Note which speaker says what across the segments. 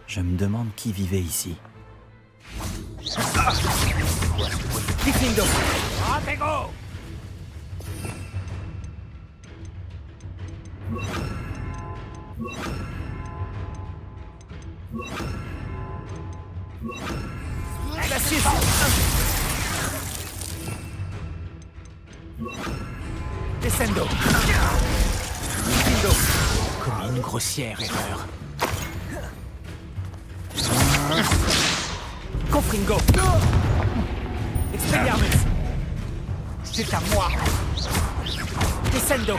Speaker 1: Je me demande qui vivait ici.
Speaker 2: Diciendo. ¡Atego! Gracias. Descendo. Diciendo. Comme une grossière erreur. Confringo. Expelliarmus. C'est à moi. Descendo.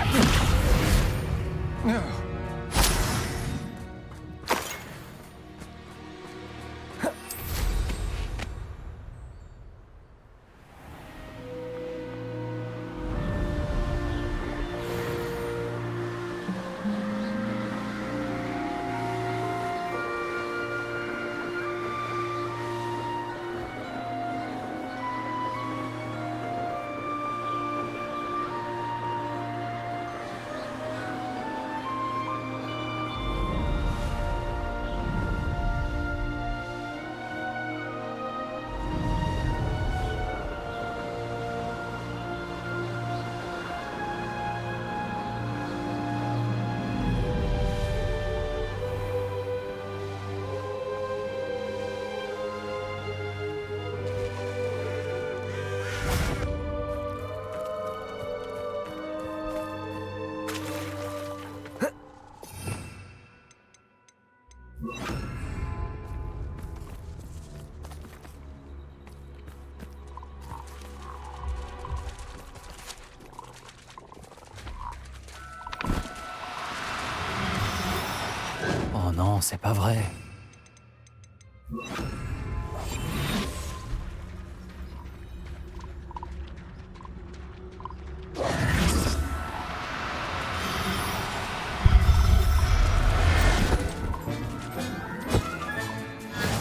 Speaker 1: Oh non, c'est pas vrai.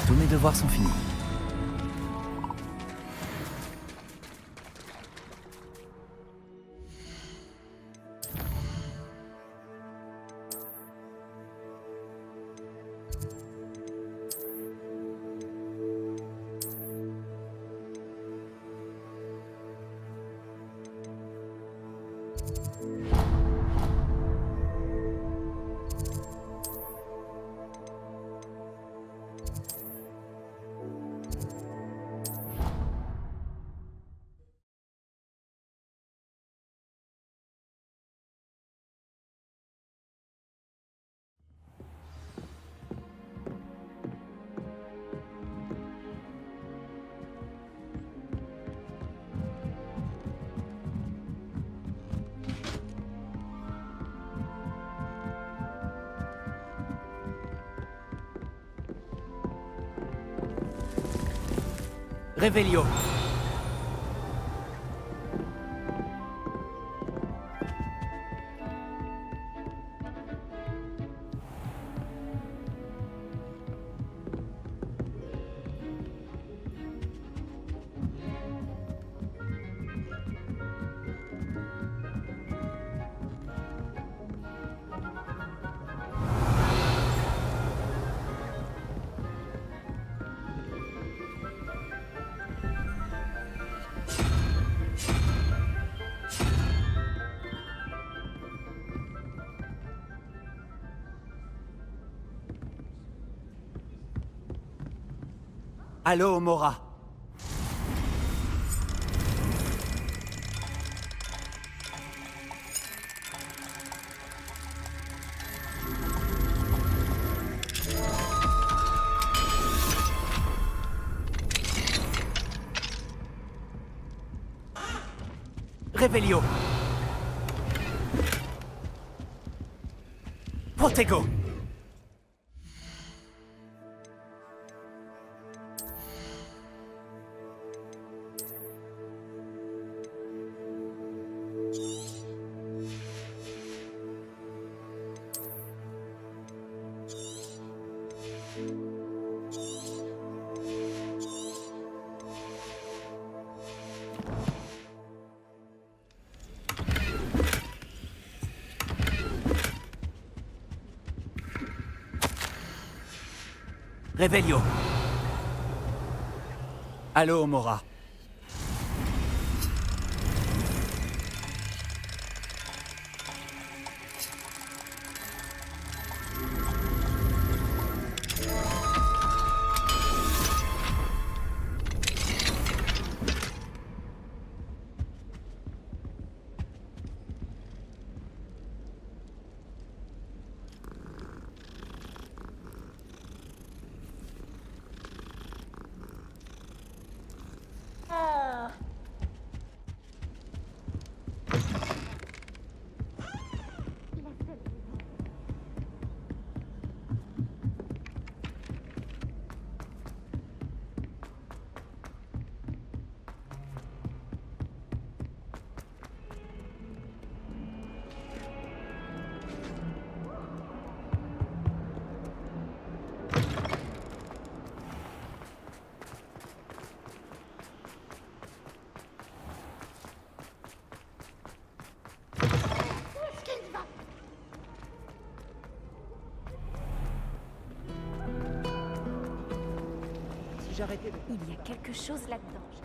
Speaker 1: Tous mes devoirs sont finis.
Speaker 2: Revelio. Allô, Mora. Revelio. Protego. Revelio. Allô, Mora.
Speaker 3: Il y a quelque chose là-dedans, je suis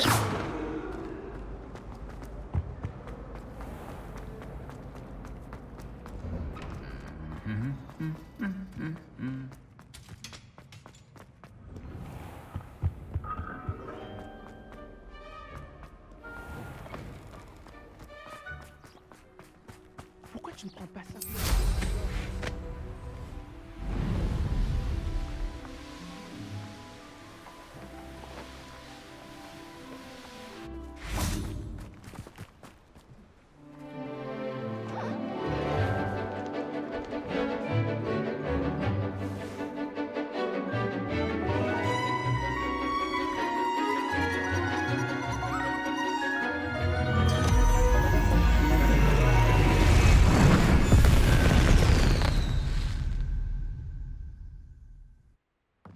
Speaker 3: certaine.
Speaker 4: Pourquoi tu ne prends pas ça?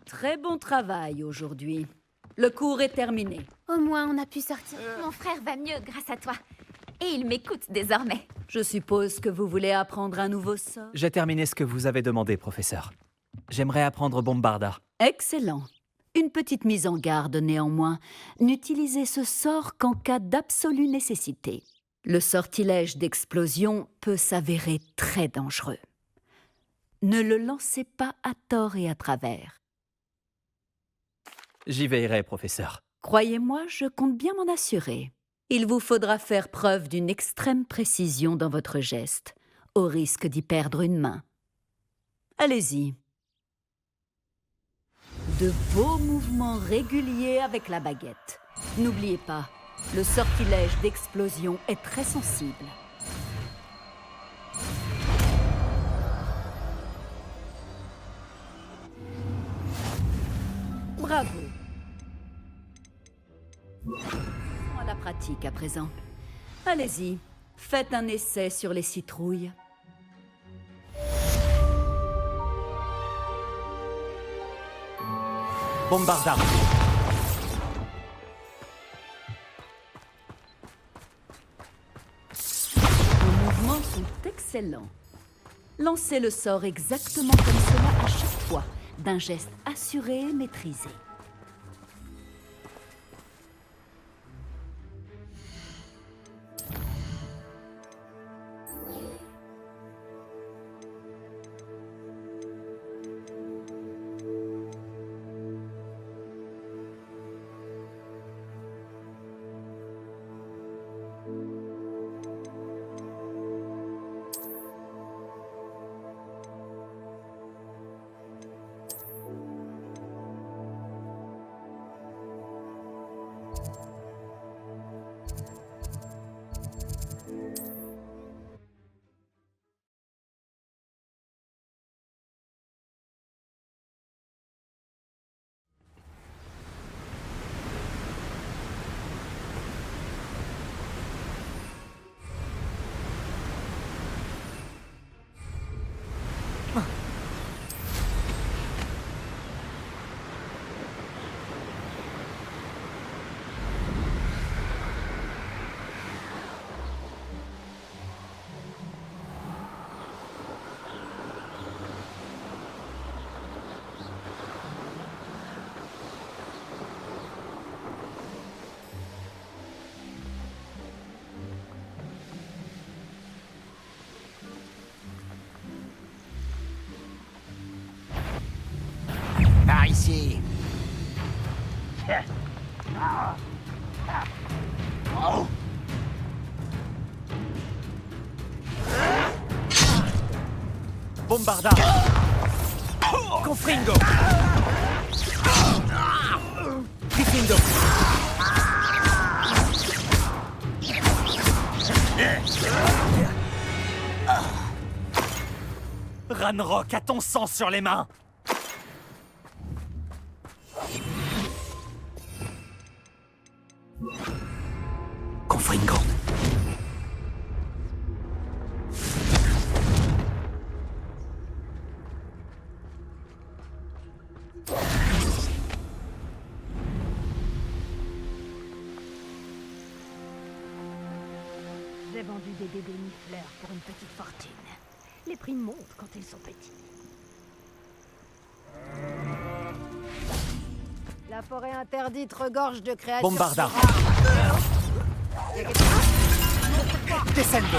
Speaker 5: Très bon travail aujourd'hui. Le cours est terminé.
Speaker 3: Au moins, on a pu sortir. Mon frère va mieux grâce à toi. Et il m'écoute désormais.
Speaker 5: Je suppose que vous voulez apprendre un nouveau sort.
Speaker 1: J'ai terminé ce que vous avez demandé, professeur. J'aimerais apprendre Bombarda.
Speaker 5: Excellent. Une petite mise en garde néanmoins. N'utilisez ce sort qu'en cas d'absolue nécessité. Le sortilège d'explosion peut s'avérer très dangereux. Ne le lancez pas à tort et à travers.
Speaker 1: J'y veillerai, professeur.
Speaker 5: Croyez-moi, je compte bien m'en assurer. Il vous faudra faire preuve d'une extrême précision dans votre geste, au risque d'y perdre une main. Allez-y. De beaux mouvements réguliers avec la baguette. N'oubliez pas, le sortilège d'explosion est très sensible. Bravo. À la pratique à présent. Allez-y, faites un essai sur les citrouilles.
Speaker 2: Bombarda.
Speaker 5: Vos mouvements sont excellents. Lancez le sort exactement comme cela à chaque fois, d'un geste assuré et maîtrisé.
Speaker 2: Bombarda. Confringo. Diffindo. Ranrock a ton sang sur les mains. Confringo.
Speaker 4: J'ai vendu des bébés nifleurs pour une petite fortune. Les prix montent quand ils sont petits. La forêt interdite regorge de créatures.
Speaker 2: Bombarda. Descendo.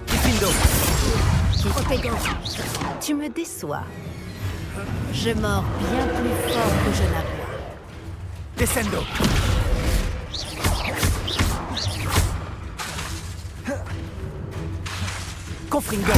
Speaker 2: Diffindo.
Speaker 4: Protego, tu me déçois. Je mords bien plus fort que je n'aboie.
Speaker 2: Descendo. Confringo.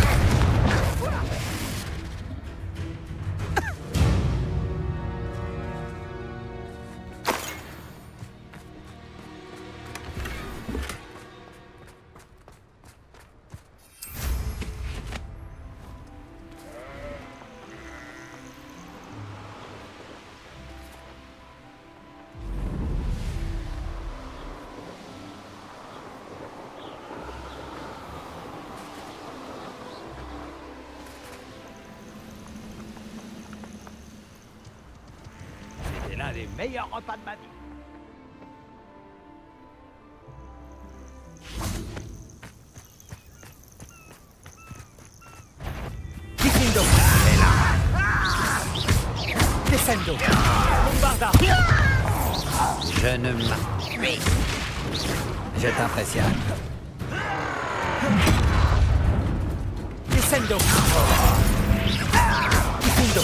Speaker 6: C'est l'un des meilleurs repas de ma vie.
Speaker 2: Diffindo. Descendo. Bombarda.
Speaker 6: Je ne m'a... Je t'impressionne.
Speaker 2: Descendo. Diffindo.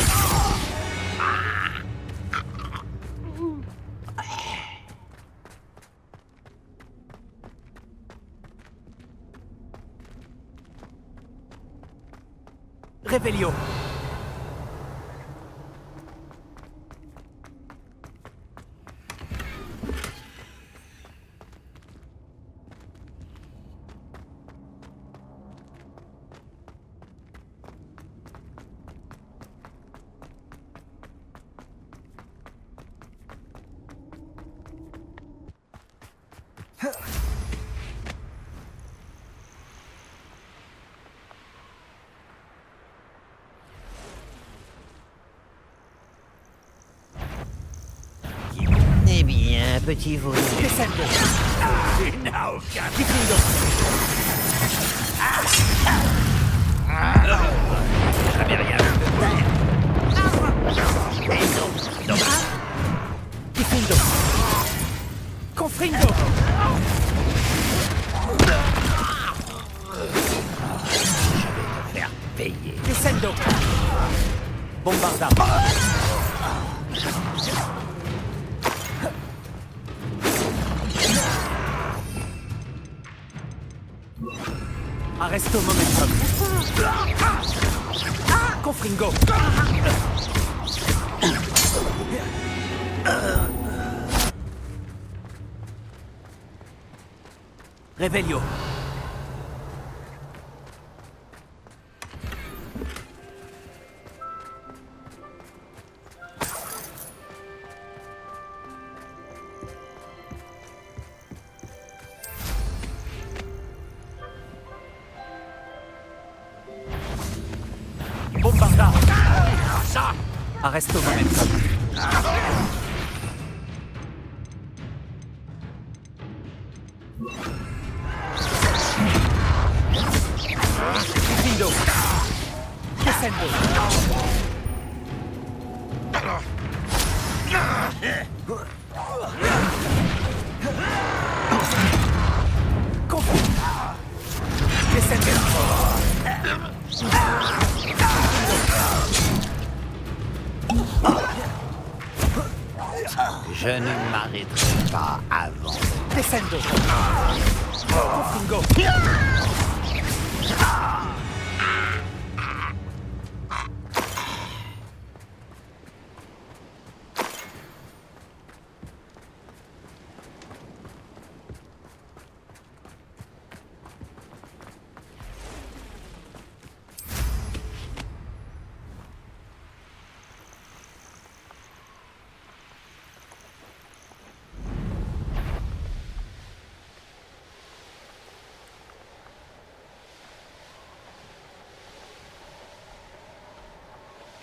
Speaker 2: Revelio.
Speaker 6: Eh bien, petit vous.
Speaker 2: Descendo.
Speaker 6: Tu n'as aucun...
Speaker 2: Diffindo.
Speaker 6: J'avais rien vu de terre. Et non, dommage.
Speaker 2: Diffindo. Confringo.
Speaker 6: Faire payer.
Speaker 2: Descendo. Bombarda. Arresto momentum. Confringo. Revelio. Bombarda.
Speaker 6: Ça.
Speaker 2: Arresto momentum. Diffindo. Descendo. Confringo. Descendo.
Speaker 6: Je ne m'arrêterai pas avant.
Speaker 2: Descendo. Confringo.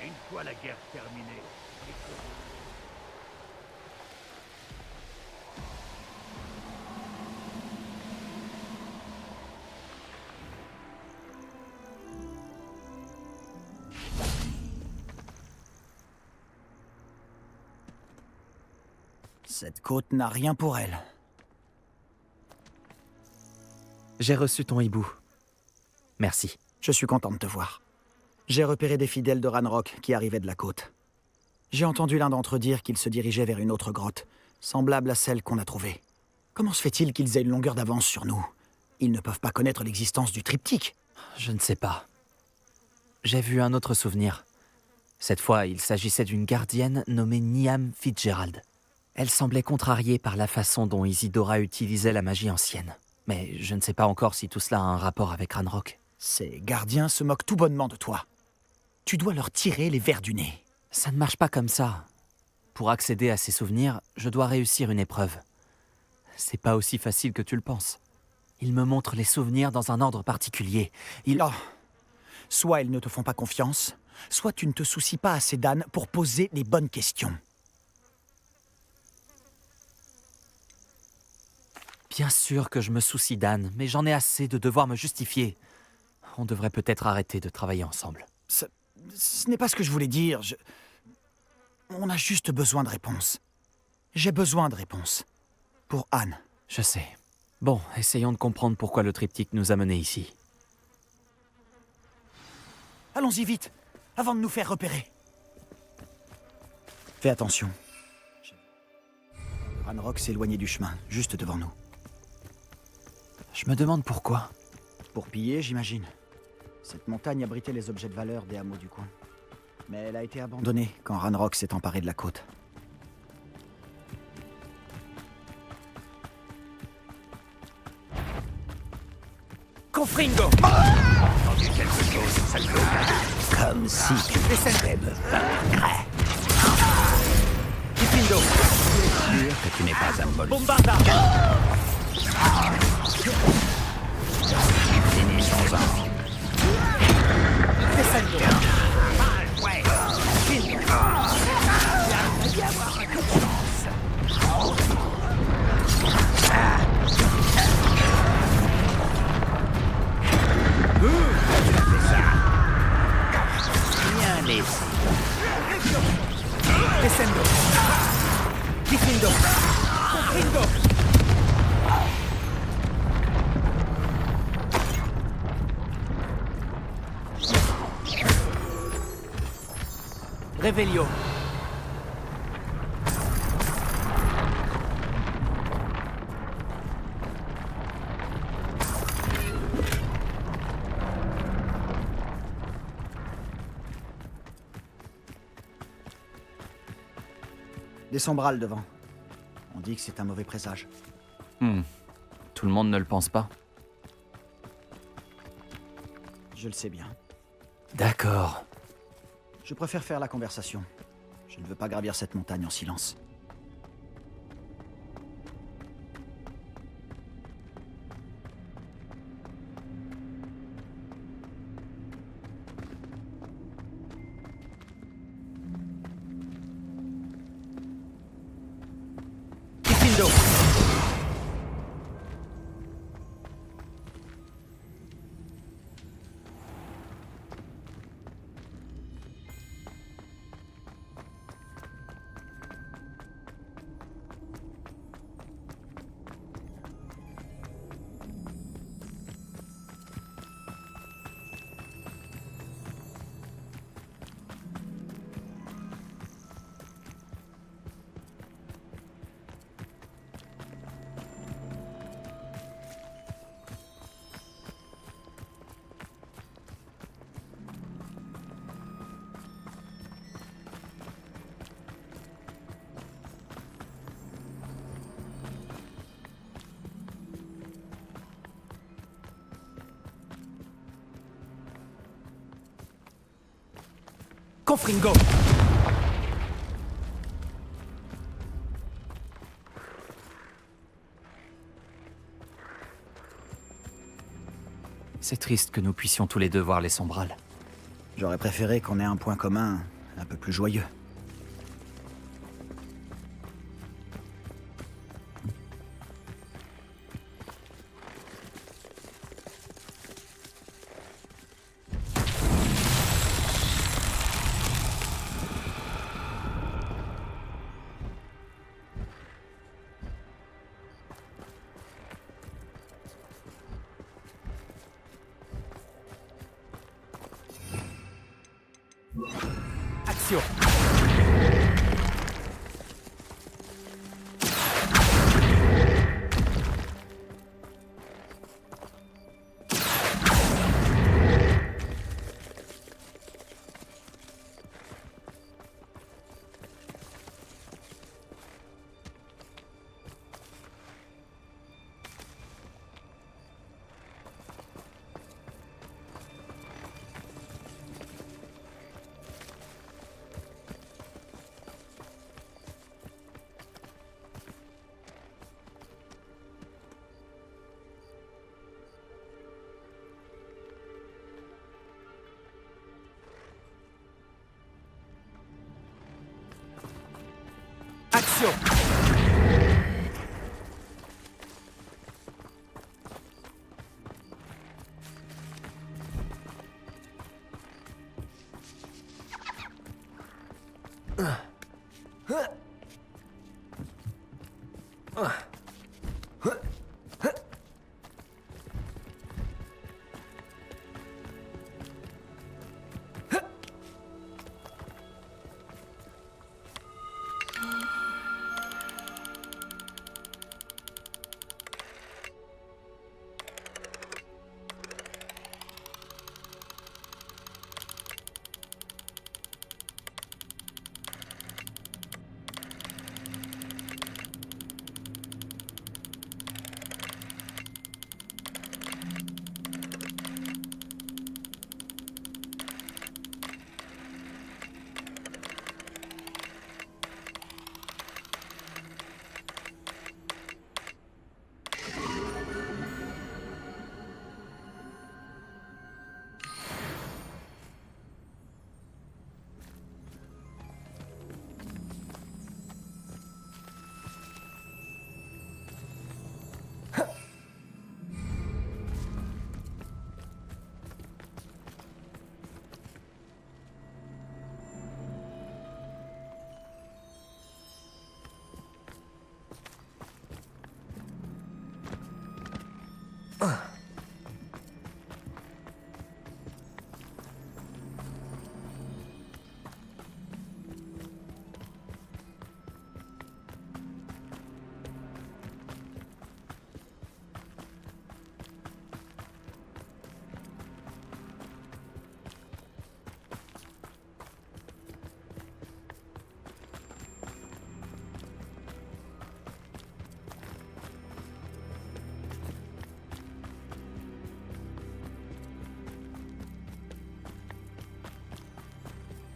Speaker 6: Une fois la guerre terminée,
Speaker 2: Cette côte n'a rien pour elle.
Speaker 1: J'ai reçu ton hibou. Merci.
Speaker 2: Je suis content de te voir. J'ai repéré des fidèles de Ranrock qui arrivaient de la côte. J'ai entendu l'un d'entre eux dire qu'ils se dirigeaient vers une autre grotte, semblable à celle qu'on a trouvée. Comment se fait-il qu'ils aient une longueur d'avance sur nous? Ils ne peuvent pas connaître l'existence du triptyque.
Speaker 1: Je ne sais pas. J'ai vu un autre souvenir. Cette fois, il s'agissait d'une gardienne nommée Niam Fitzgerald. Elle semblait contrariée par la façon dont Isidora utilisait la magie ancienne. Mais je ne sais pas encore si tout cela a un rapport avec Ranrock.
Speaker 2: Ces gardiens se moquent tout bonnement de toi. Tu dois leur tirer les vers du nez.
Speaker 1: Ça ne marche pas comme ça. Pour accéder à ces souvenirs, je dois réussir une épreuve. C'est pas aussi facile que tu le penses. Ils me montrent les souvenirs dans un ordre particulier.
Speaker 2: Oh. Soit ils ne te font pas confiance, soit tu ne te soucies pas assez d'Anne pour poser les bonnes questions.
Speaker 1: Bien sûr que je me soucie d'Anne, mais j'en ai assez de devoir me justifier. On devrait peut-être arrêter de travailler ensemble.
Speaker 2: Ce n'est pas ce que je voulais dire. On a juste besoin de réponses. J'ai besoin de réponses. Pour Anne.
Speaker 1: Je sais. Bon, essayons de comprendre pourquoi le triptyque nous a menés ici.
Speaker 2: Allons-y vite, avant de nous faire repérer. Fais attention. Ranrock s'est éloigné du chemin, juste devant nous.
Speaker 1: Je me demande pourquoi.
Speaker 2: Pour piller, j'imagine. Cette montagne abritait les objets de valeur des hameaux du coin. Mais elle a été abandonnée quand Ranrock s'est emparé de la côte. Confringo!
Speaker 6: entendu quelque chose, salaud. Comme si tu pouvais me vaincre.
Speaker 2: Kifindo!
Speaker 6: Sûr que tu n'es pas un mollusque.
Speaker 2: Bombarda!
Speaker 6: Finissons-en.
Speaker 2: Descendo!
Speaker 6: Ouais. Bien laissé.
Speaker 2: Descendo! Kifindo! Confringo! Revelio! Des sombrales devant. On dit que c'est un mauvais présage.
Speaker 1: Tout le monde ne le pense pas.
Speaker 2: Je le sais bien.
Speaker 1: D'accord.
Speaker 2: Je préfère faire la conversation. Je ne veux pas gravir cette montagne en silence. Kifindo! Confringo!
Speaker 1: C'est triste que nous puissions tous les deux voir les sombrales.
Speaker 2: J'aurais préféré qu'on ait un point commun un peu plus joyeux. Action! Action!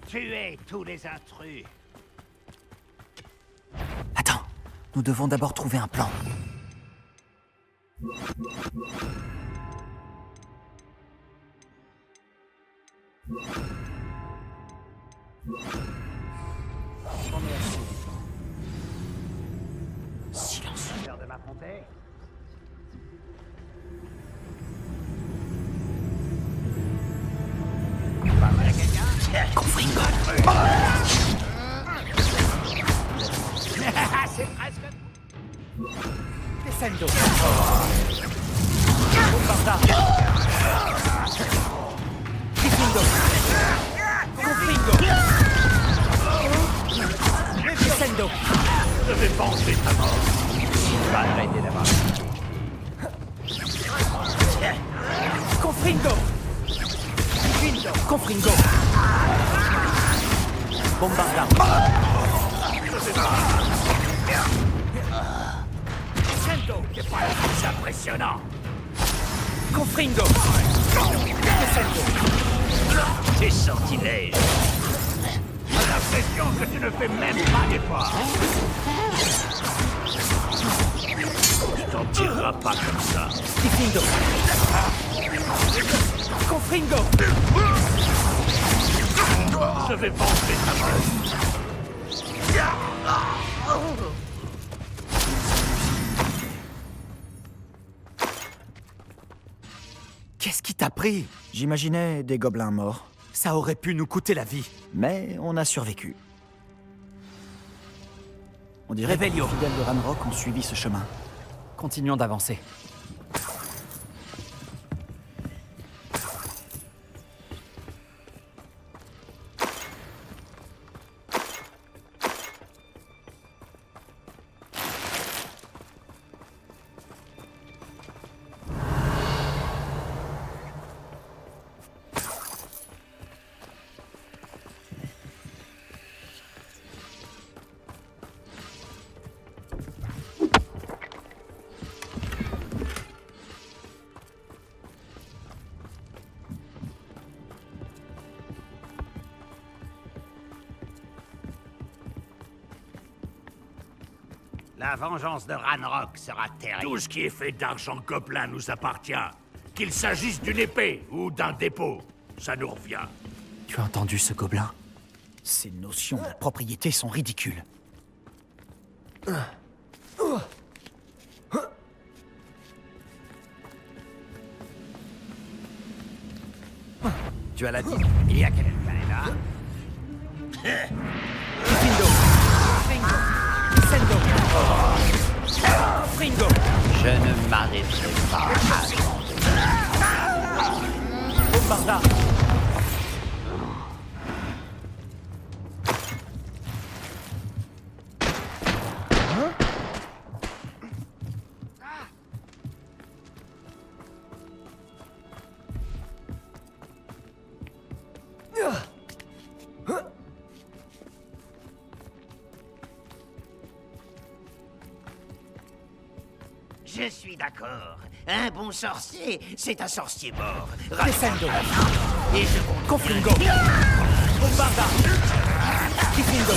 Speaker 6: Tuez tous les intrus.
Speaker 1: Attends, nous devons d'abord trouver un plan.
Speaker 6: Silence. Peur de m'affronter? Parle à quelqu'un?
Speaker 1: Confringo!
Speaker 6: C'est presque...
Speaker 2: Descendo! Bombarda! Confringo! Confringo! Descendo!
Speaker 6: Je vais penser ta mort. Pas arrêter d'avoir...
Speaker 2: Confringo! Confringo! Bombarda!
Speaker 6: Descendo! C'est pas plus impressionnant.
Speaker 2: Confringo! Descendo!
Speaker 6: Des sortilèges. l'impression que tu ne fais même pas d'effort. Tu t'en tireras pas comme ça.
Speaker 1: Diffindo. Confringo.
Speaker 6: Je vais venger ta mort.
Speaker 1: Qu'est-ce qui t'a pris?
Speaker 2: J'imaginais des gobelins morts,
Speaker 1: Ça aurait pu nous coûter la vie.
Speaker 2: mais on a survécu. On dirait que les
Speaker 1: Revelio.
Speaker 2: fidèles de Ranrock ont suivi ce chemin.
Speaker 1: Continuons d'avancer.
Speaker 6: La vengeance de Ranrock sera terrible. Tout ce qui est fait d'argent gobelin nous appartient. Qu'il s'agisse d'une épée ou d'un dépôt, ça nous revient.
Speaker 1: Tu as entendu ce gobelin?
Speaker 2: Ces notions de propriété sont ridicules.
Speaker 6: Tu as la dit. Il y a quelqu'un là. Je ne m'arrêterai pas.
Speaker 1: Bombarda.
Speaker 6: Je suis d'accord. Un bon sorcier, c'est un sorcier mort.
Speaker 1: Descendo.
Speaker 6: Et je compte.
Speaker 1: Confringo. Bombarda. Diffindo.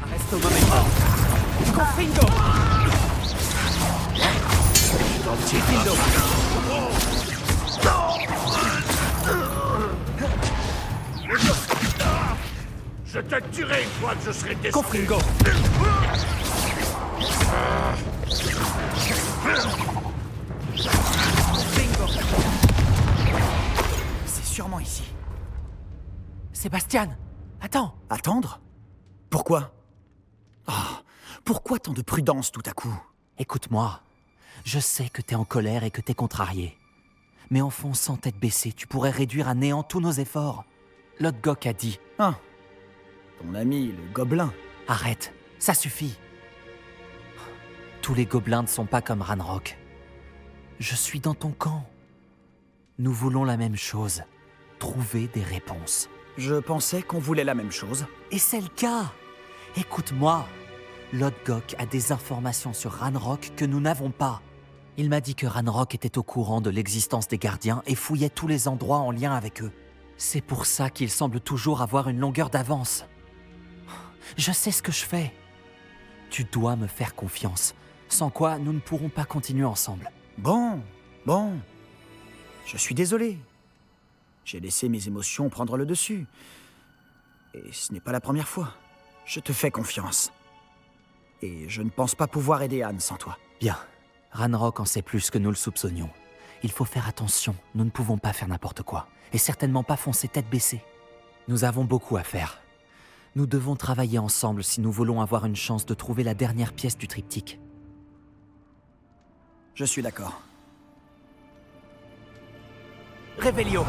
Speaker 1: Arresto momento. Confringo. Diffindo.
Speaker 6: Je te tuerai une fois que je serai déçu.
Speaker 1: Confringo.
Speaker 2: C'est sûrement ici.
Speaker 1: Sébastien, attends.
Speaker 2: Attendre? Pourquoi? Ah, pourquoi tant de prudence tout à coup?
Speaker 1: Écoute-moi. Je sais que t'es en colère et que t'es contrarié. Mais en fonçant tête baissée, tu pourrais réduire à néant tous nos efforts. Lodgok a dit
Speaker 2: Ah, ton ami, le gobelin.
Speaker 1: « Arrête, ça suffit !» Tous les gobelins ne sont pas comme Ranrock. Je suis dans ton camp. Nous voulons la même chose. Trouver des réponses.
Speaker 2: Je pensais qu'on voulait la même chose.
Speaker 1: Et c'est le cas. Écoute-moi. Lodgok a des informations sur Ranrock que nous n'avons pas. Il m'a dit que Ranrock était au courant de l'existence des gardiens et fouillait tous les endroits en lien avec eux. C'est pour ça qu'il semble toujours avoir une longueur d'avance. Je sais ce que je fais. Tu dois me faire confiance, sans quoi nous ne pourrons pas continuer ensemble.
Speaker 2: Bon. Je suis désolé. J'ai laissé mes émotions prendre le dessus. Et ce n'est pas la première fois. Je te fais confiance. Et je ne pense pas pouvoir aider Anne sans toi.
Speaker 1: Bien. Ranrock en sait plus que nous le soupçonnions. Il faut faire attention, nous ne pouvons pas faire n'importe quoi. Et certainement pas foncer tête baissée. Nous avons beaucoup à faire. Nous devons travailler ensemble si nous voulons avoir une chance de trouver la dernière pièce du triptyque.
Speaker 2: Je suis d'accord.
Speaker 1: Revelio.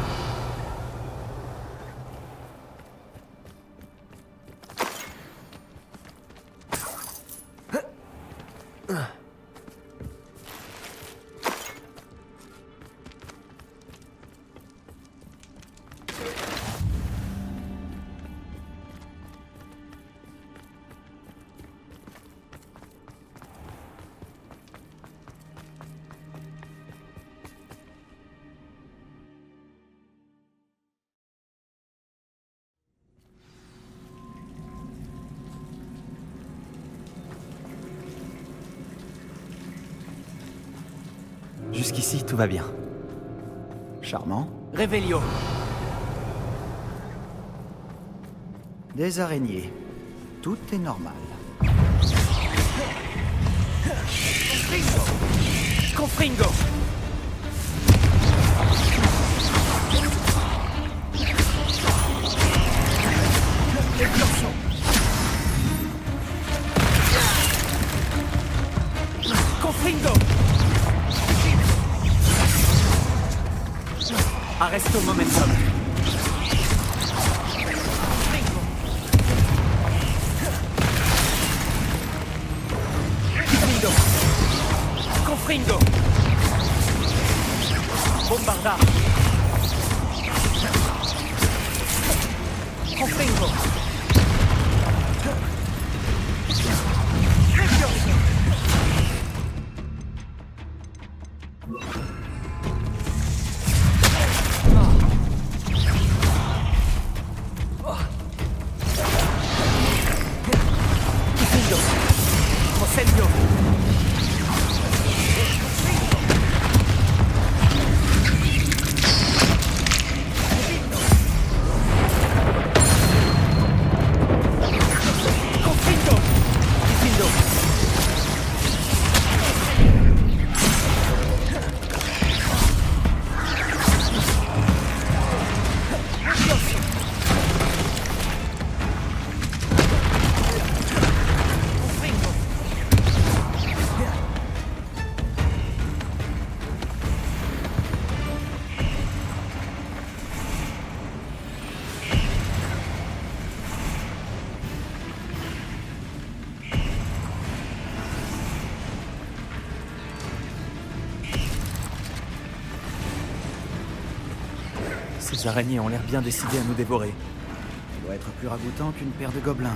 Speaker 1: Jusqu'ici, tout va bien.
Speaker 2: Charmant.
Speaker 1: Réveillon.
Speaker 2: Des araignées. Tout est normal.
Speaker 1: Confringo. Confringo. Arresto momentum. Confringo. Confringo. Bombardar. Confringo. Incendio. Confringo. Incendio. Ces araignées ont l'air bien décidées à nous dévorer.
Speaker 2: Ça doit être plus ragoûtant qu'une paire de gobelins.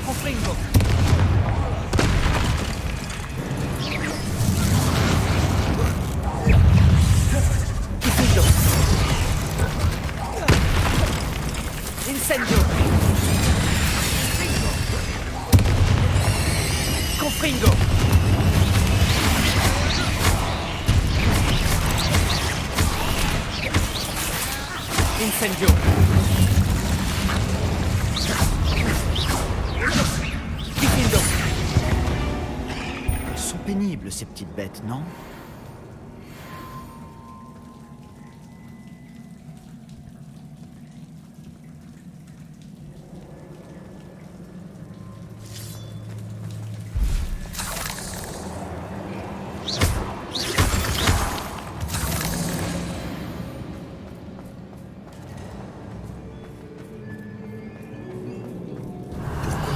Speaker 1: Confringo. Incendio. Incendio. Confringo. Incendio. Incendio.
Speaker 2: Elles sont pénibles, ces petites bêtes, non?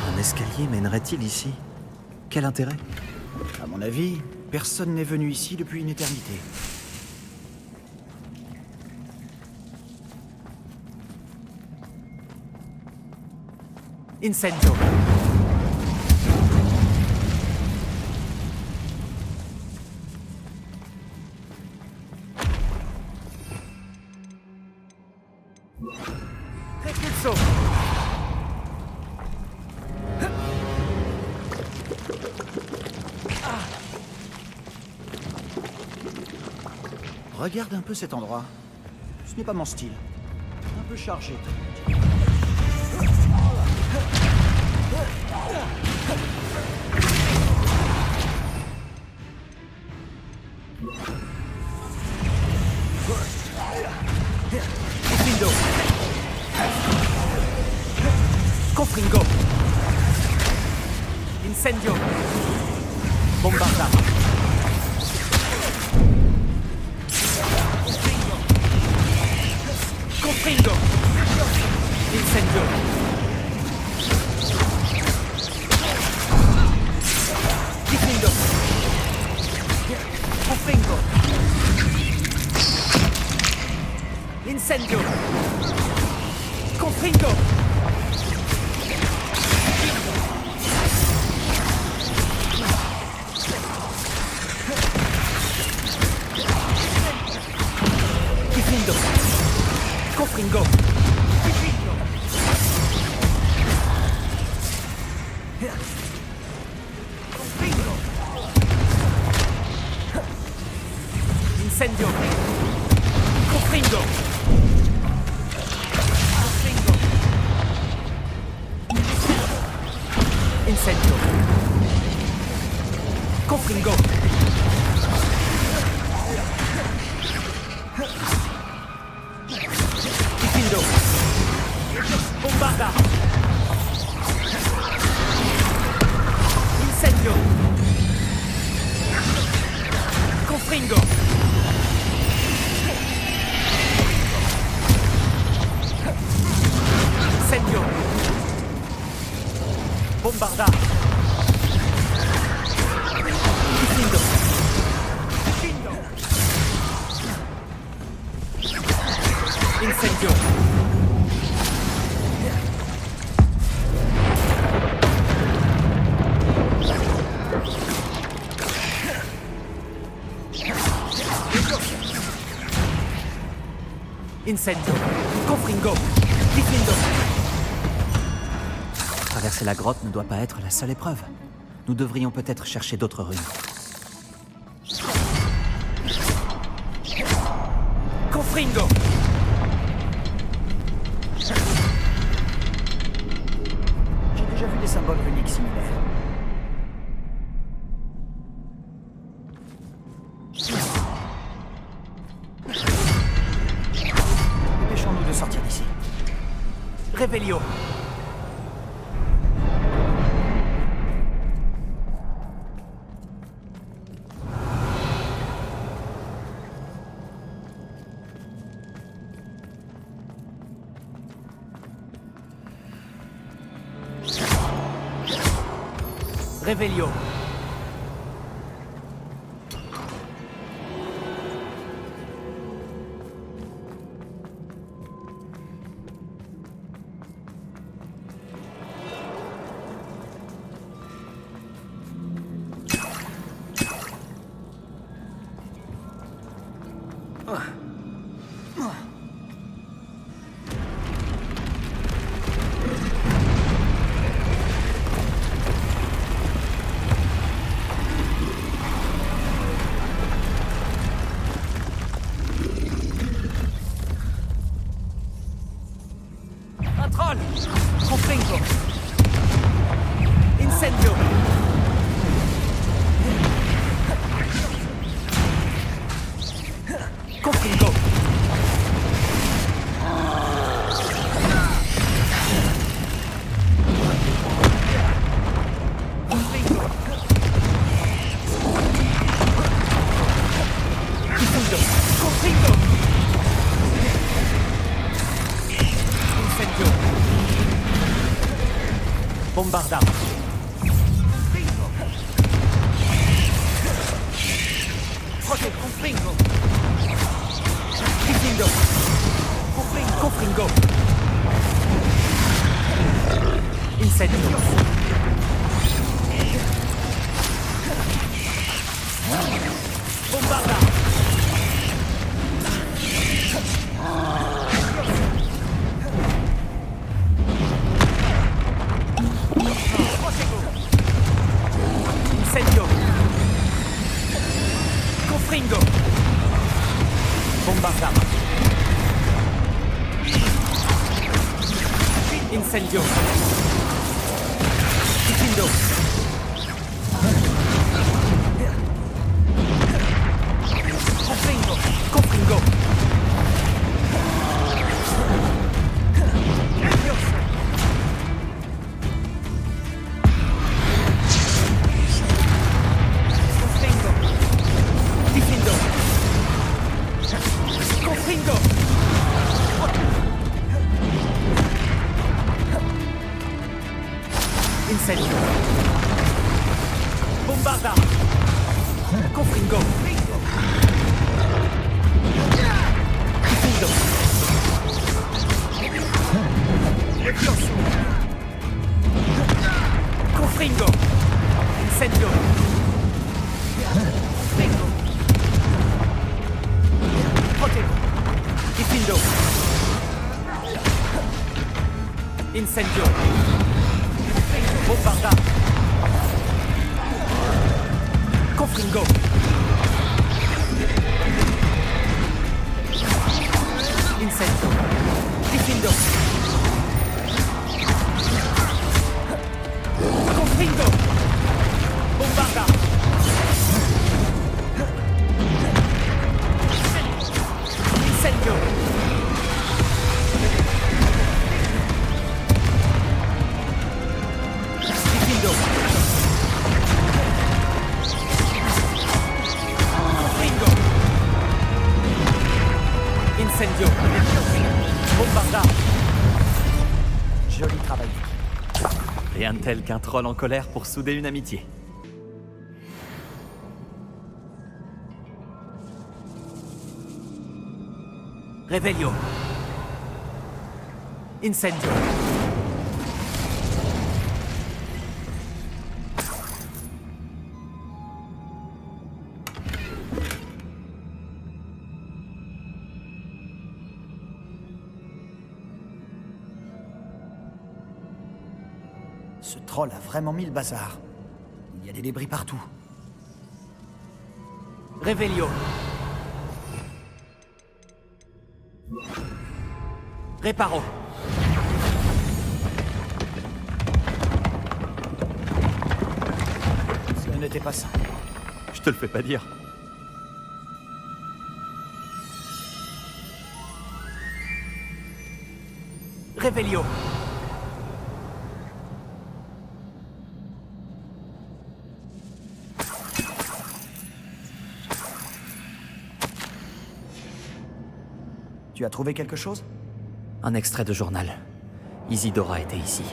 Speaker 1: Un escalier mènerait-il ici? Quel intérêt?
Speaker 2: À mon avis, personne n'est venu ici depuis une éternité.
Speaker 1: Incendio. Repulso.
Speaker 2: Regarde un peu cet endroit. Ce n'est pas mon style. Un peu chargé.
Speaker 1: Incendio. Confringo. Incendio. Bombarda. Confringo. Incendio. Incendio. Confringo. Incendio. Confringo. Confringo. Incendio. Confringo. Incendio. Confringo. Diffindo. Bombarda. Incendio. Confringo. Incendio. Bombarda. Diffindo. Diffindo. Incendio. Incendio. Confringo. Diffindo. Traverser la grotte ne doit pas être la seule épreuve. Nous devrions peut-être chercher d'autres runes. Confringo.
Speaker 2: J'ai déjà vu des symboles runiques similaires. Dépêchons-nous de sortir d'ici.
Speaker 1: Revelio. Revelio. Un troll. Confringo. Incendio. Confringo. Confringo. Diffindo. Confringo. Incendio. Bombarda. Prote Confringo. Diffindo. Confringo. Incendio. Bombarda. Incendio. Confringo. Bombarda. Incendio. Diffindo. Confringo. Confringo. Confringo. Diffindo. Confringo. Incendio. Bombarda. Confringo. Diffindo. Levioso. Confringo. Incendio. Confringo. Protego. Diffindo. Incendio. Bombarda. Confringo. Incendio. Bombarda.
Speaker 2: Joli travail.
Speaker 1: Rien de tel qu'un troll en colère pour souder une amitié. Revelio. Incendio.
Speaker 2: Ce troll a vraiment mis le bazar. Il y a des débris partout.
Speaker 1: Revelio. Reparo.
Speaker 2: Ce n'était pas ça.
Speaker 1: Je te le fais pas dire. Revelio.
Speaker 2: Tu as trouvé quelque chose?
Speaker 1: Un extrait de journal. Isidora était ici.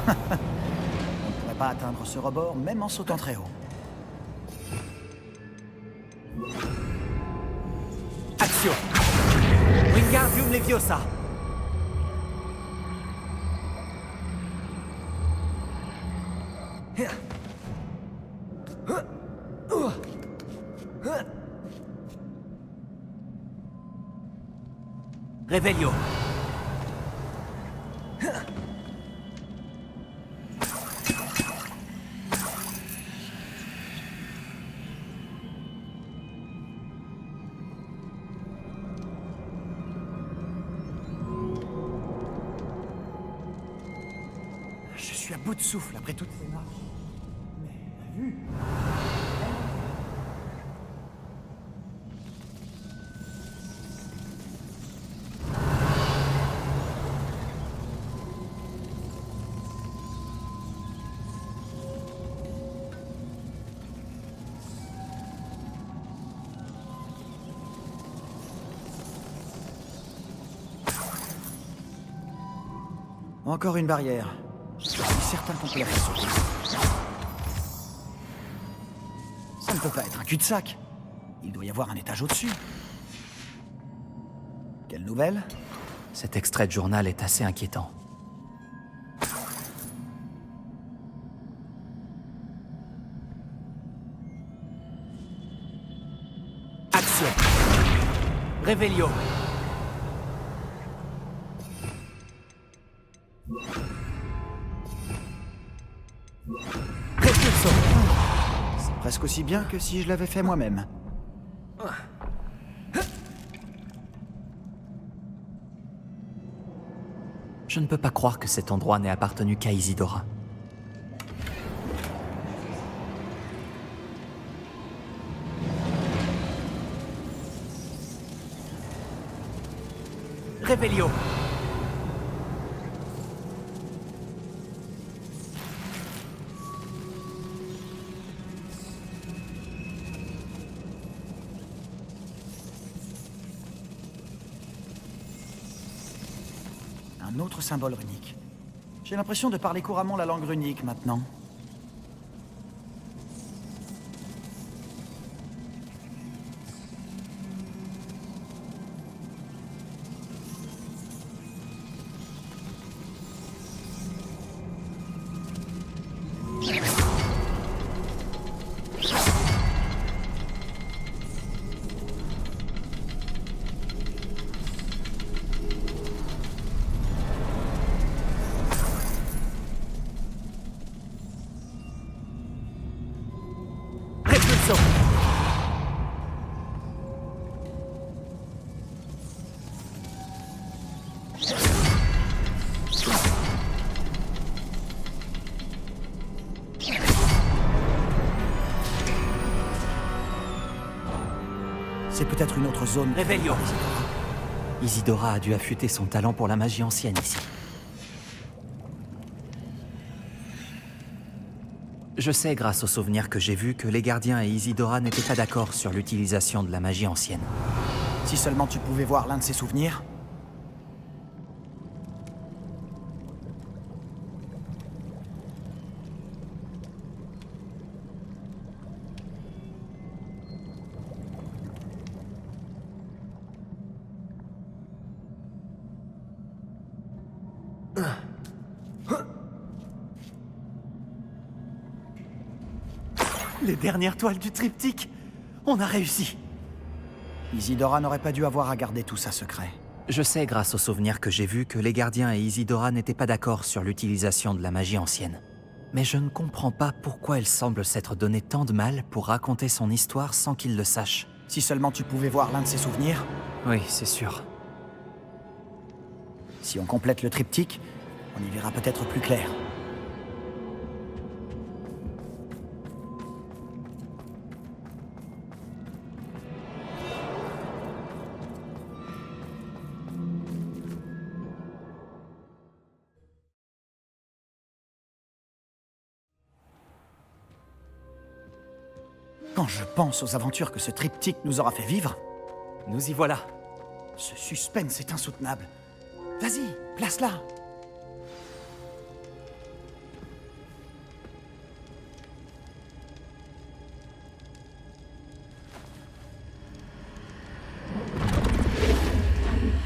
Speaker 2: On ne pourrait pas atteindre ce rebord, même en sautant très haut.
Speaker 1: Action. Wingardium Leviosa. Revelio.
Speaker 2: Je suis à bout de souffle après toutes ces marches. Mais la vue... Encore une barrière. Je suis certain qu'on peut la faire sauter. Ça ne peut pas être un cul-de-sac. Il doit y avoir un étage au-dessus. Quelle nouvelle?
Speaker 1: Cet extrait de journal est assez inquiétant. Action. Revelio. Repulso.
Speaker 2: C'est presque aussi bien que si je l'avais fait moi-même.
Speaker 1: Je ne peux pas croire que cet endroit n'ait appartenu qu'à Isidora. Revelio.
Speaker 2: Un autre symbole runique. J'ai l'impression de parler couramment la langue runique maintenant.
Speaker 1: Repulso.
Speaker 2: C'est peut-être une autre zone.
Speaker 1: Revelio. Isidora a dû affûter son talent pour la magie ancienne ici. Je sais, grâce aux souvenirs que j'ai vus, que les gardiens et Isidora n'étaient pas d'accord sur l'utilisation de la magie ancienne.
Speaker 2: Si seulement tu pouvais voir l'un de ces souvenirs.
Speaker 1: Les dernières toiles du triptyque! On a réussi!
Speaker 2: Isidora n'aurait pas dû avoir à garder tout ça secret.
Speaker 1: Je sais, grâce aux souvenirs que j'ai vus, que les gardiens et Isidora n'étaient pas d'accord sur l'utilisation de la magie ancienne. Mais je ne comprends pas pourquoi elle semble s'être donné tant de mal pour raconter son histoire sans qu'il le sache.
Speaker 2: Si seulement tu pouvais voir l'un de ces souvenirs.
Speaker 1: Oui, c'est sûr.
Speaker 2: Si on complète le triptyque, on y verra peut-être plus clair. Quand je pense aux aventures que ce triptyque nous aura fait vivre,
Speaker 1: Nous y voilà.
Speaker 2: ce suspense est insoutenable. Vas-y, place-la.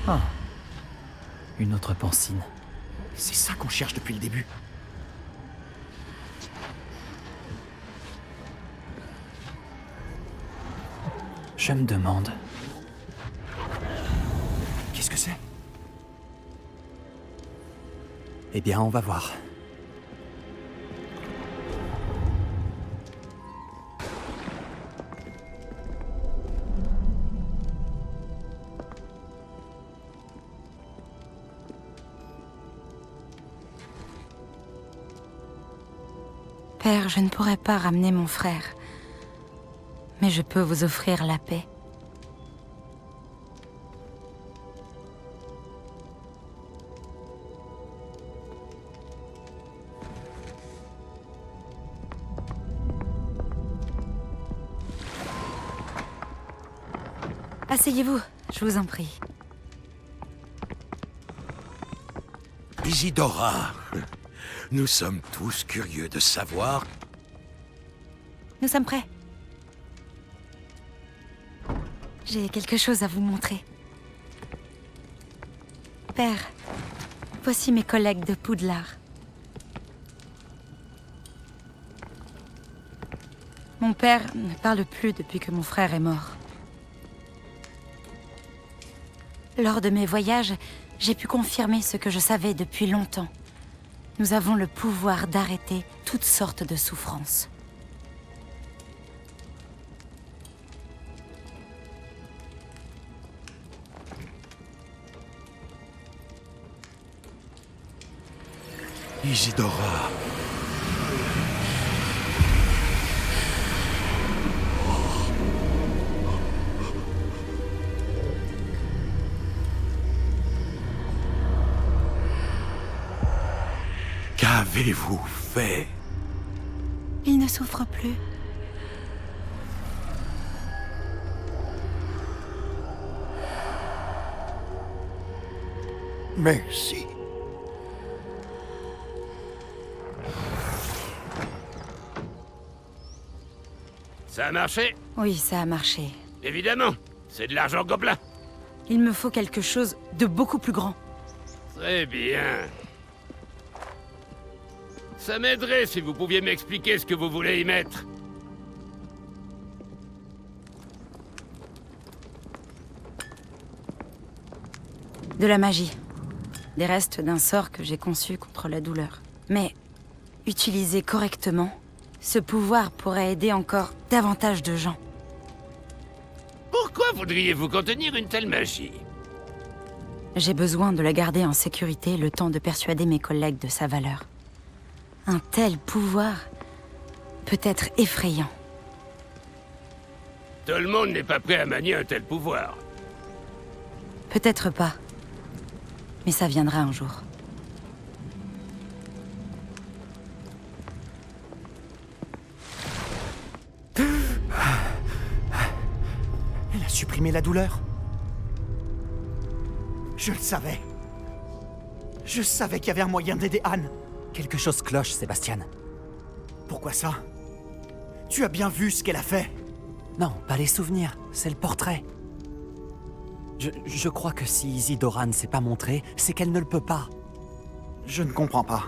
Speaker 1: Ah. Une autre pancine.
Speaker 2: C'est ça qu'on cherche depuis le début.
Speaker 1: Je me demande...
Speaker 2: Qu'est-ce que c'est?
Speaker 1: Eh bien, on va voir.
Speaker 7: Père, je ne pourrai pas ramener mon frère. Mais je peux vous offrir la paix. Asseyez-vous, je vous en prie.
Speaker 6: Isidora, nous sommes tous curieux de savoir...
Speaker 7: Nous sommes prêts. J'ai quelque chose à vous montrer. Père, voici mes collègues de Poudlard. Mon père ne parle plus depuis que mon frère est mort. Lors de mes voyages, j'ai pu confirmer ce que je savais depuis longtemps. Nous avons le pouvoir d'arrêter toutes sortes de souffrances.
Speaker 6: Isidora... Qu'avez-vous fait?
Speaker 7: Il ne souffre plus.
Speaker 6: Merci.
Speaker 8: Ça a marché?
Speaker 7: Oui, ça a marché.
Speaker 8: Évidemment. C'est de l'argent gobelin.
Speaker 7: Il me faut quelque chose de beaucoup plus grand.
Speaker 8: Très bien. Ça m'aiderait si vous pouviez m'expliquer ce que vous voulez y mettre.
Speaker 7: De la magie. Des restes d'un sort que j'ai conçu contre la douleur. Mais, utilisé correctement, ce pouvoir pourrait aider encore davantage de gens.
Speaker 8: Pourquoi voudriez-vous contenir une telle magie?
Speaker 7: J'ai besoin de la garder en sécurité le temps de persuader mes collègues de sa valeur. Un tel pouvoir peut être effrayant.
Speaker 8: Tout le monde n'est pas prêt à manier un tel pouvoir.
Speaker 7: Peut-être pas. Mais ça viendra un jour.
Speaker 2: supprimer la douleur? Je le savais. Je savais qu'il y avait un moyen d'aider Anne.
Speaker 1: Quelque chose cloche, Sébastien.
Speaker 2: Pourquoi ça? Tu as bien vu ce qu'elle a fait?
Speaker 1: Non, pas les souvenirs, c'est le portrait. Je crois que si Isidora ne s'est pas montrée, c'est qu'elle ne le peut pas.
Speaker 2: Je ne comprends pas.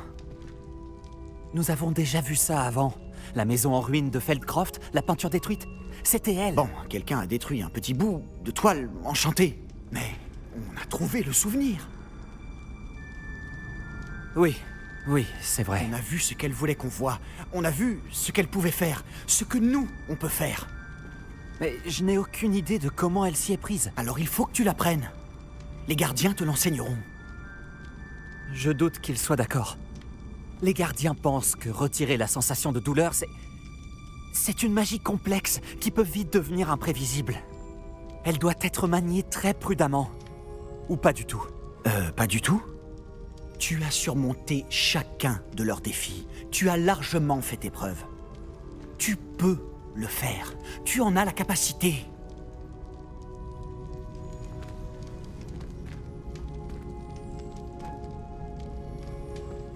Speaker 1: Nous avons déjà vu ça avant. La maison en ruine de Feldcroft, la peinture détruite, c'était elle.
Speaker 2: Bon, quelqu'un a détruit un petit bout de toile enchantée. Mais on a trouvé le souvenir.
Speaker 1: Oui, c'est vrai.
Speaker 2: On a vu ce qu'elle voulait qu'on voie. On a vu ce qu'elle pouvait faire. Ce que nous, on peut faire.
Speaker 1: Mais je n'ai aucune idée de comment elle s'y est prise.
Speaker 2: Alors il faut que tu l'apprennes. Les gardiens te l'enseigneront.
Speaker 1: Je doute qu'ils soient d'accord. Les gardiens pensent que retirer la sensation de douleur, c'est une magie complexe qui peut vite devenir imprévisible. Elle doit être maniée très prudemment. Ou pas du tout.
Speaker 2: Pas du tout? Tu as surmonté chacun de leurs défis. Tu as largement fait tes preuves. Tu peux le faire. Tu en as la capacité.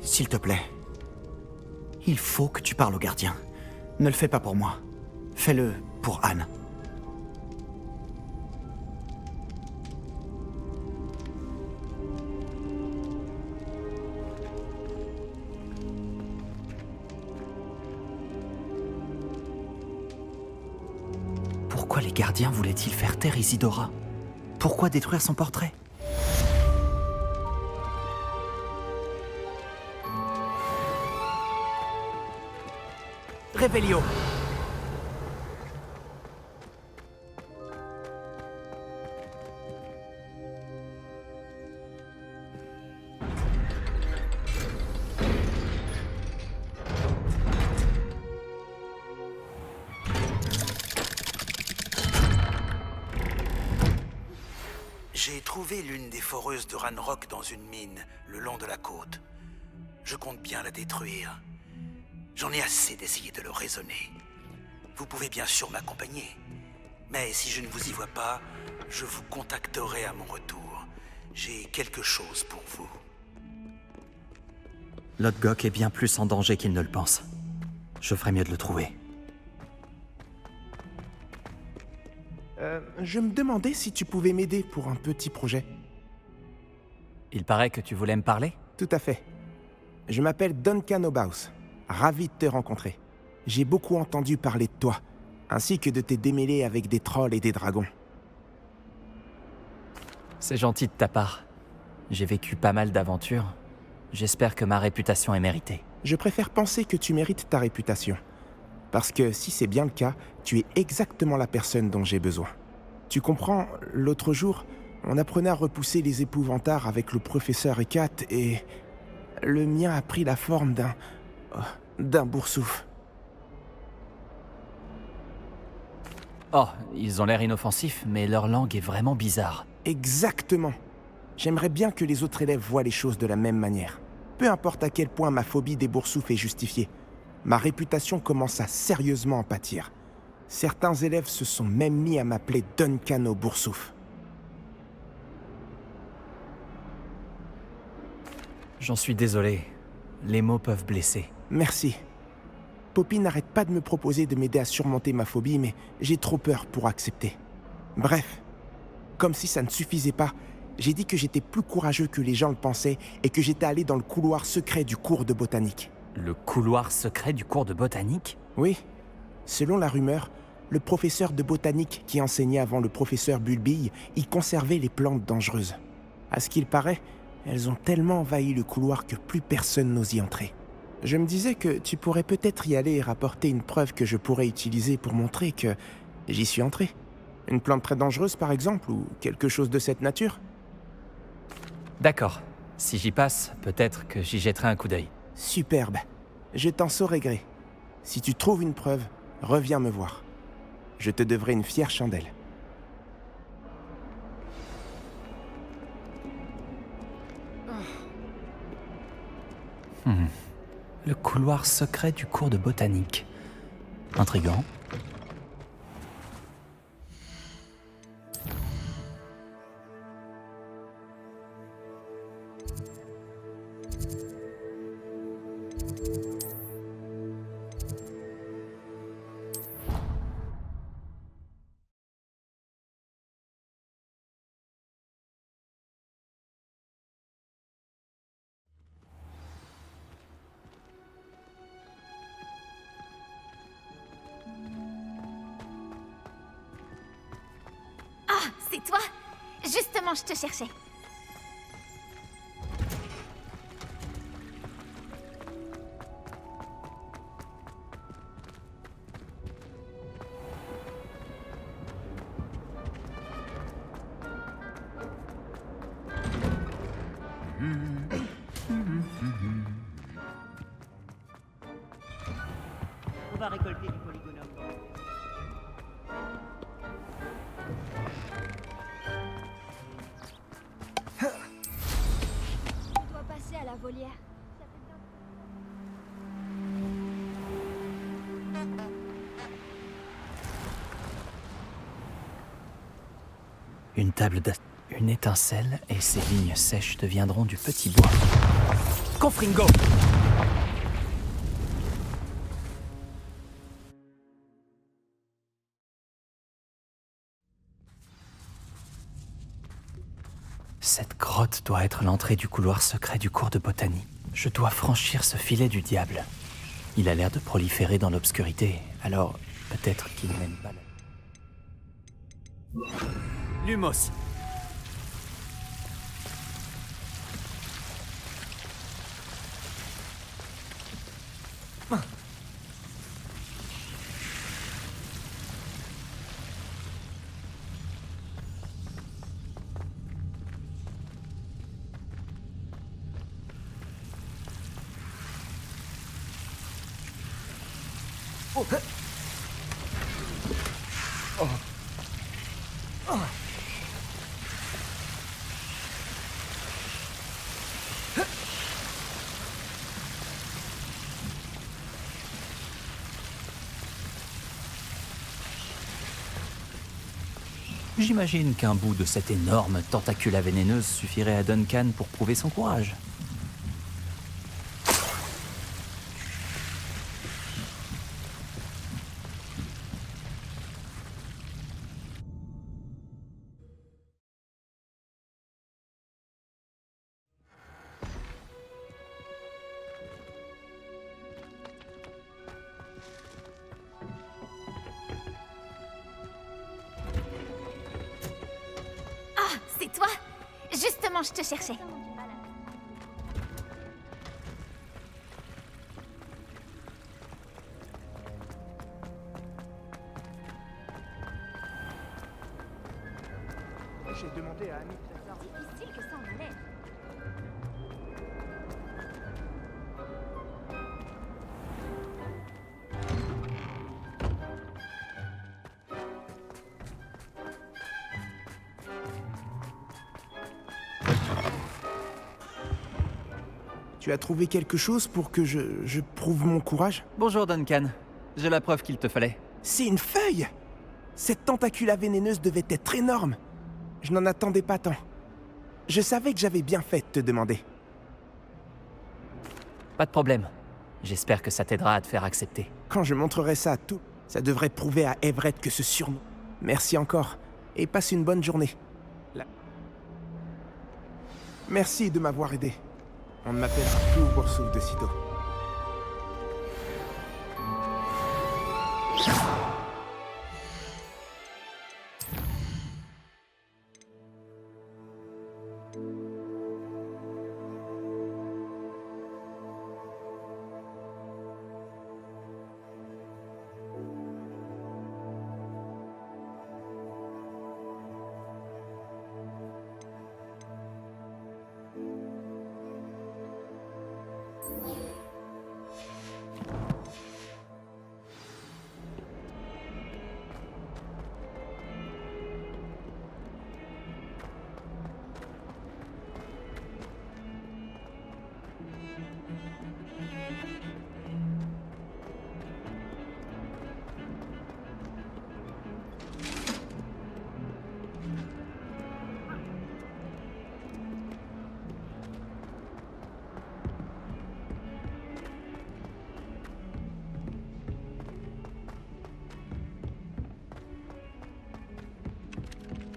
Speaker 2: S'il te plaît, il faut que tu parles au gardien. Ne le fais pas pour moi. Fais-le pour Anne.
Speaker 1: Pourquoi les gardiens voulaient-ils faire taire Isidora? Pourquoi détruire son portrait?
Speaker 2: Réveillio.
Speaker 9: J'ai trouvé l'une des foreuses de Ranrock dans une mine, le long de la côte. Je compte bien la détruire. J'en ai assez d'essayer de le raisonner. Vous pouvez bien sûr m'accompagner. Mais si je ne vous y vois pas, je vous contacterai à mon retour. J'ai quelque chose pour vous.
Speaker 1: Lodgok est bien plus en danger qu'il ne le pense. Je ferais mieux de le trouver.
Speaker 10: Je me demandais si tu pouvais m'aider pour un petit projet.
Speaker 1: Il paraît que tu voulais me parler?
Speaker 10: Tout à fait. Je m'appelle Duncan Obaus. Ravi de te rencontrer. J'ai beaucoup entendu parler de toi, ainsi que de tes démêlés avec des trolls et des dragons.
Speaker 1: C'est gentil de ta part. J'ai vécu pas mal d'aventures. J'espère que ma réputation est méritée.
Speaker 10: Je préfère penser que tu mérites ta réputation. Parce que si c'est bien le cas, tu es exactement la personne dont j'ai besoin. Tu comprends, l'autre jour, on apprenait à repousser les épouvantards avec le professeur Ekat et... le mien a pris la forme d'un boursouf.
Speaker 1: Oh, ils ont l'air inoffensifs, mais leur langue est vraiment bizarre.
Speaker 10: Exactement. J'aimerais bien que les autres élèves voient les choses de la même manière. Peu importe à quel point ma phobie des boursoufs est justifiée. Ma réputation commence à sérieusement en pâtir. Certains élèves se sont même mis à m'appeler Duncan au boursouf.
Speaker 1: J'en suis désolé. Les mots peuvent blesser.
Speaker 10: Merci. Poppy n'arrête pas de me proposer de m'aider à surmonter ma phobie, mais j'ai trop peur pour accepter. Bref, comme si ça ne suffisait pas, j'ai dit que j'étais plus courageux que les gens le pensaient et que j'étais allé dans le couloir secret du cours de botanique.
Speaker 1: Le couloir secret du cours de botanique?
Speaker 10: Oui. Selon la rumeur, le professeur de botanique qui enseignait avant le professeur Bulbille y conservait les plantes dangereuses. À ce qu'il paraît, elles ont tellement envahi le couloir que plus personne n'ose y entrer. Je me disais que tu pourrais peut-être y aller et rapporter une preuve que je pourrais utiliser pour montrer que j'y suis entré. Une plante très dangereuse par exemple, ou quelque chose de cette nature.
Speaker 1: D'accord. Si j'y passe, peut-être que j'y jetterai un coup d'œil.
Speaker 10: Superbe. Je t'en saurai gré. Si tu trouves une preuve, reviens me voir. Je te devrai une fière chandelle.
Speaker 1: Le couloir secret du cours de botanique. Intriguant.
Speaker 3: c'est toi! Justement, je te cherchais.
Speaker 11: On va récolter du polygonum.
Speaker 3: Je dois passer à la volière.
Speaker 1: Une table une étincelle et ces lignes sèches deviendront du petit bois. Confringo! Cette grotte doit être l'entrée du couloir secret du cours de botanie. Je dois franchir ce filet du diable. Il a l'air de proliférer dans l'obscurité, alors peut-être qu'il n'aime pas la... Lumos. J'imagine qu'un bout de cette énorme tentacula vénéneuse suffirait à Duncan pour prouver son courage.
Speaker 3: C'est toi! Justement, je te cherchais.
Speaker 10: J'ai demandé à Annie.
Speaker 3: Difficile que ça en allait.
Speaker 10: Tu as trouvé quelque chose pour que je prouve mon courage?
Speaker 1: Bonjour Duncan. J'ai la preuve qu'il te fallait.
Speaker 10: C'est une feuille! Cette tentacula vénéneuse devait être énorme. Je n'en attendais pas tant. Je savais que j'avais bien fait de te demander.
Speaker 1: Pas de problème. J'espère que ça t'aidera à te faire accepter.
Speaker 10: Quand je montrerai ça à tout, ça devrait prouver à Everett que ce surnom... Merci encore, et passe une bonne journée. Merci de m'avoir aidé. On ne m'appellera plus au Boursouf de sitôt.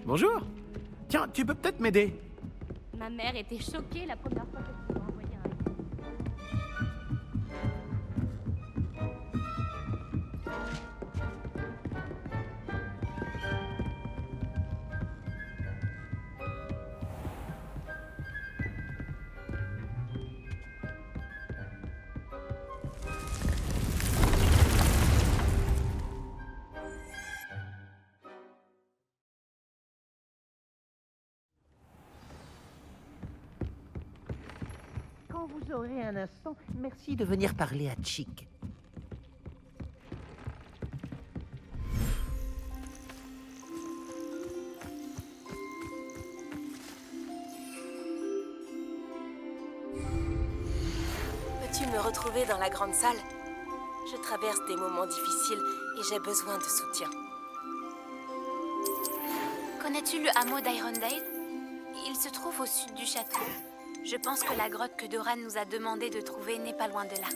Speaker 6: Bonjour. Tiens, tu peux peut-être m'aider.
Speaker 3: Ma mère était choquée la première fois que tu m'as envoyé un...
Speaker 12: Quand vous aurez un instant, merci de venir parler à Chick.
Speaker 13: Peux-tu me retrouver dans la grande salle? Je traverse des moments difficiles et j'ai besoin de soutien.
Speaker 3: Connais-tu le hameau d'Irondale? Il se trouve au sud du château. Je pense que la grotte que Doran nous a demandé de trouver n'est pas loin de là.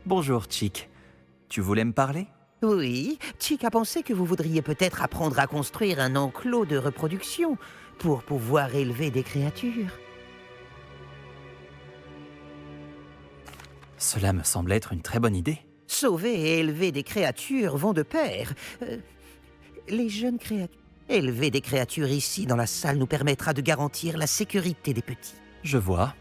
Speaker 1: Bonjour, Chick. Tu voulais me parler?
Speaker 12: Oui, Chick a pensé que vous voudriez peut-être apprendre à construire un enclos de reproduction pour pouvoir élever des créatures.
Speaker 1: Cela me semble être une très bonne idée.
Speaker 12: Sauver et élever des créatures vont de pair. Les jeunes créatures... Élever des créatures ici dans la salle nous permettra de garantir la sécurité des petits.
Speaker 1: Je vois.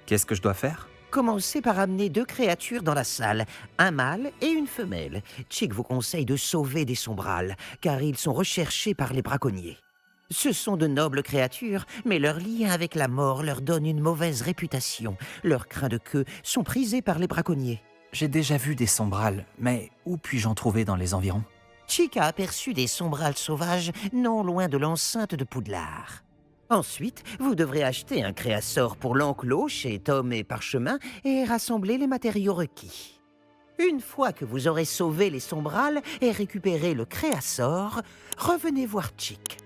Speaker 1: Qu'est-ce que je dois faire?
Speaker 12: Commencez par amener 2 créatures dans la salle, un mâle et une femelle. Chick vous conseille de sauver des sombrales, car ils sont recherchés par les braconniers. Ce sont de nobles créatures, mais leur lien avec la mort leur donne une mauvaise réputation. Leurs crins de queue sont prisés par les braconniers.
Speaker 1: J'ai déjà vu des sombrales, mais où puis-je en trouver dans les environs?
Speaker 12: Chick a aperçu des sombrales sauvages non loin de l'enceinte de Poudlard. Ensuite, vous devrez acheter un créassor pour l'enclos chez Tom et Parchemin et rassembler les matériaux requis. Une fois que vous aurez sauvé les sombrales et récupéré le créassor, revenez voir Chick.